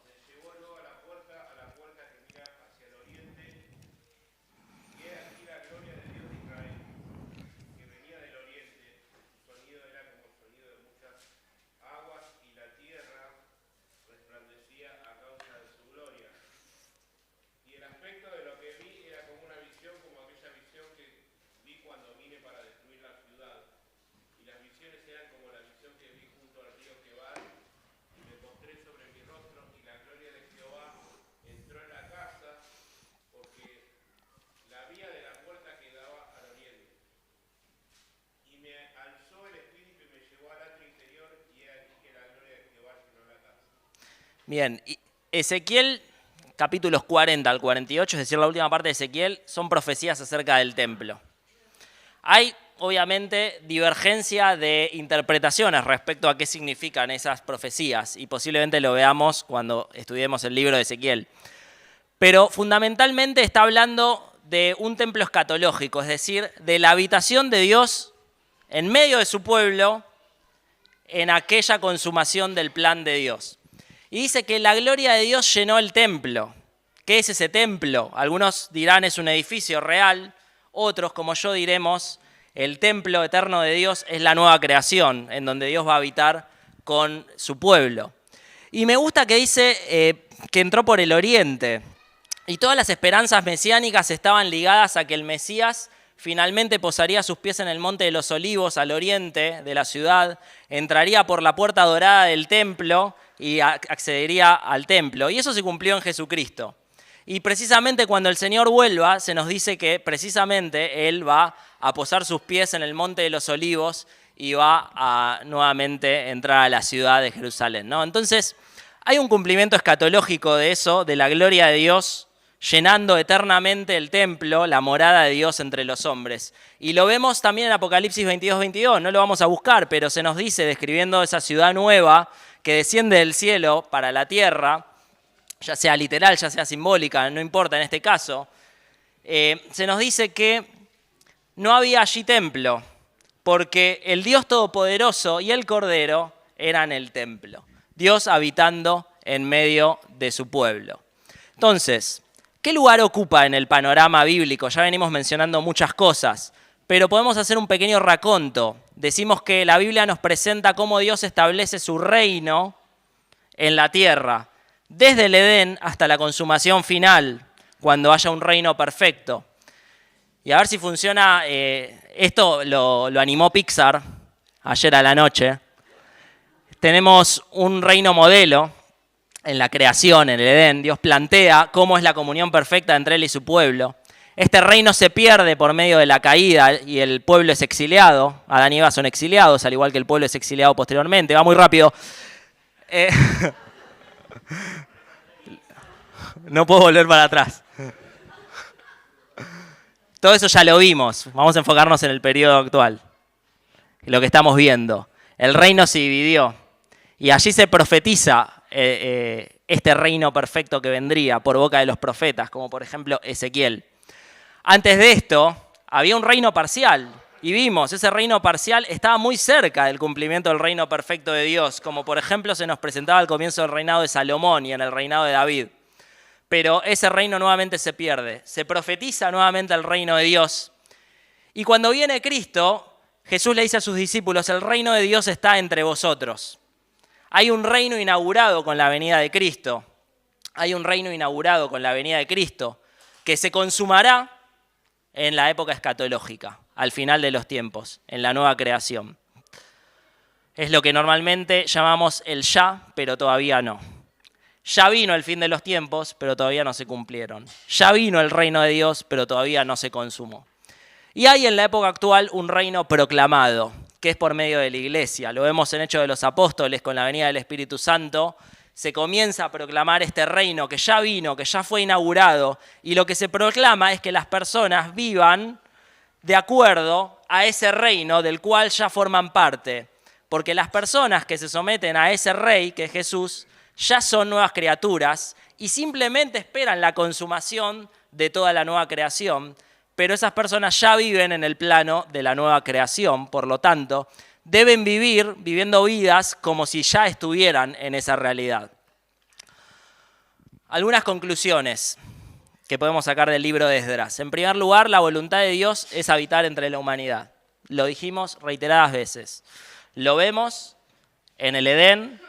Bien, Ezequiel, capítulos 40 al 48, es decir, la última parte de Ezequiel, son profecías acerca del templo. Hay, obviamente, divergencia de interpretaciones respecto a qué significan esas profecías, y posiblemente lo veamos cuando estudiemos el libro de Ezequiel. Pero fundamentalmente está hablando de un templo escatológico, es decir, de la habitación de Dios en medio de su pueblo en aquella consumación del plan de Dios. Y dice que la gloria de Dios llenó el templo. ¿Qué es ese templo? Algunos dirán es un edificio real, otros, como yo, diremos el templo eterno de Dios es la nueva creación, en donde Dios va a habitar con su pueblo. Y me gusta que dice que entró por el oriente. Y todas las esperanzas mesiánicas estaban ligadas a que el Mesías finalmente posaría sus pies en el Monte de los Olivos, al oriente de la ciudad, entraría por la puerta dorada del templo y accedería al templo. Y eso se cumplió en Jesucristo. Y precisamente cuando el Señor vuelva, se nos dice que precisamente Él va a posar sus pies en el Monte de los Olivos y va a nuevamente entrar a la ciudad de Jerusalén, ¿no? Entonces, hay un cumplimiento escatológico de eso, de la gloria de Dios, llenando eternamente el templo, la morada de Dios entre los hombres. Y lo vemos también en Apocalipsis 22:22, no lo vamos a buscar, pero se nos dice, describiendo esa ciudad nueva que desciende del cielo para la tierra, ya sea literal, ya sea simbólica, no importa en este caso, se nos dice que no había allí templo, porque el Dios Todopoderoso y el Cordero eran el templo, Dios habitando en medio de su pueblo. Entonces, ¿qué lugar ocupa en el panorama bíblico? Ya venimos mencionando muchas cosas, pero podemos hacer un pequeño raconto. Decimos que la Biblia nos presenta cómo Dios establece su reino en la tierra, desde el Edén hasta la consumación final, cuando haya un reino perfecto. Y a ver si funciona, esto lo animó Pixar ayer a la noche. Tenemos un reino modelo en la creación, en el Edén. Dios plantea cómo es la comunión perfecta entre Él y su pueblo. Este reino se pierde por medio de la caída y el pueblo es exiliado. Adán y Eva son exiliados, al igual que el pueblo es exiliado posteriormente. Va muy rápido. No puedo volver para atrás. Todo eso ya lo vimos. Vamos a enfocarnos en el periodo actual. Lo que estamos viendo. El reino se dividió. Y allí se profetiza este reino perfecto que vendría por boca de los profetas, como por ejemplo Ezequiel. Antes de esto, había un reino parcial. Y vimos, ese reino parcial estaba muy cerca del cumplimiento del reino perfecto de Dios, como por ejemplo se nos presentaba al comienzo del reinado de Salomón y en el reinado de David. Pero ese reino nuevamente se pierde. Se profetiza nuevamente el reino de Dios. Y cuando viene Cristo, Jesús le dice a sus discípulos, el reino de Dios está entre vosotros. Hay un reino inaugurado con la venida de Cristo. Hay un reino inaugurado con la venida de Cristo que se consumará en la época escatológica, al final de los tiempos, en la nueva creación. Es lo que normalmente llamamos el ya, pero todavía no. Ya vino el fin de los tiempos, pero todavía no se cumplieron. Ya vino el reino de Dios, pero todavía no se consumó. Y hay en la época actual un reino proclamado, que es por medio de la iglesia. Lo vemos en Hechos de los Apóstoles con la venida del Espíritu Santo. Se comienza a proclamar este reino que ya vino, que ya fue inaugurado, y lo que se proclama es que las personas vivan de acuerdo a ese reino del cual ya forman parte. Porque las personas que se someten a ese rey, que es Jesús, ya son nuevas criaturas y simplemente esperan la consumación de toda la nueva creación, pero esas personas ya viven en el plano de la nueva creación, por lo tanto, deben vivir viviendo vidas como si ya estuvieran en esa realidad. Algunas conclusiones que podemos sacar del libro de Esdras. En primer lugar, la voluntad de Dios es habitar entre la humanidad. Lo dijimos reiteradas veces. Lo vemos en el Edén,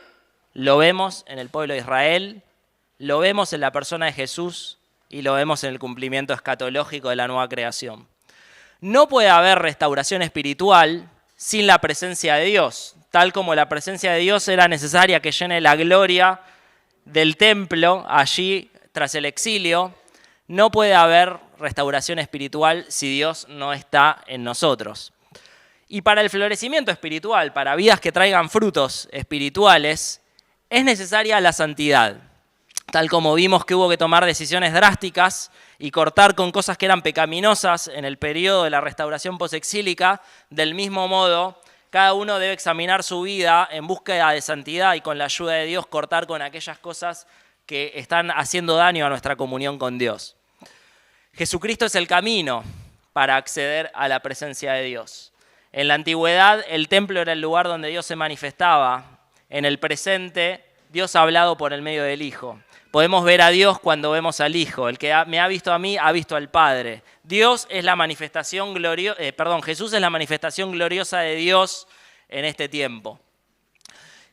lo vemos en el pueblo de Israel, lo vemos en la persona de Jesús y lo vemos en el cumplimiento escatológico de la nueva creación. No puede haber restauración espiritual sin la presencia de Dios, tal como la presencia de Dios era necesaria que llene la gloria del templo allí tras el exilio. No puede haber restauración espiritual si Dios no está en nosotros. Y para el florecimiento espiritual, para vidas que traigan frutos espirituales, es necesaria la santidad. Tal como vimos que hubo que tomar decisiones drásticas y cortar con cosas que eran pecaminosas en el periodo de la restauración posexílica, del mismo modo, cada uno debe examinar su vida en búsqueda de santidad y con la ayuda de Dios cortar con aquellas cosas que están haciendo daño a nuestra comunión con Dios. Jesucristo es el camino para acceder a la presencia de Dios. En la antigüedad, el templo era el lugar donde Dios se manifestaba. En el presente, Dios ha hablado por el medio del Hijo. Podemos ver a Dios cuando vemos al Hijo. El que me ha visto a mí, ha visto al Padre. Jesús es la manifestación gloriosa de Dios en este tiempo.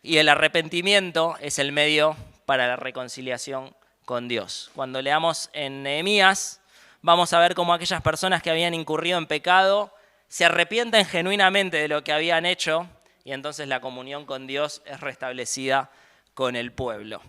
Y el arrepentimiento es el medio para la reconciliación con Dios. Cuando leamos en Nehemías, vamos a ver cómo aquellas personas que habían incurrido en pecado se arrepienten genuinamente de lo que habían hecho y entonces la comunión con Dios es restablecida con el pueblo.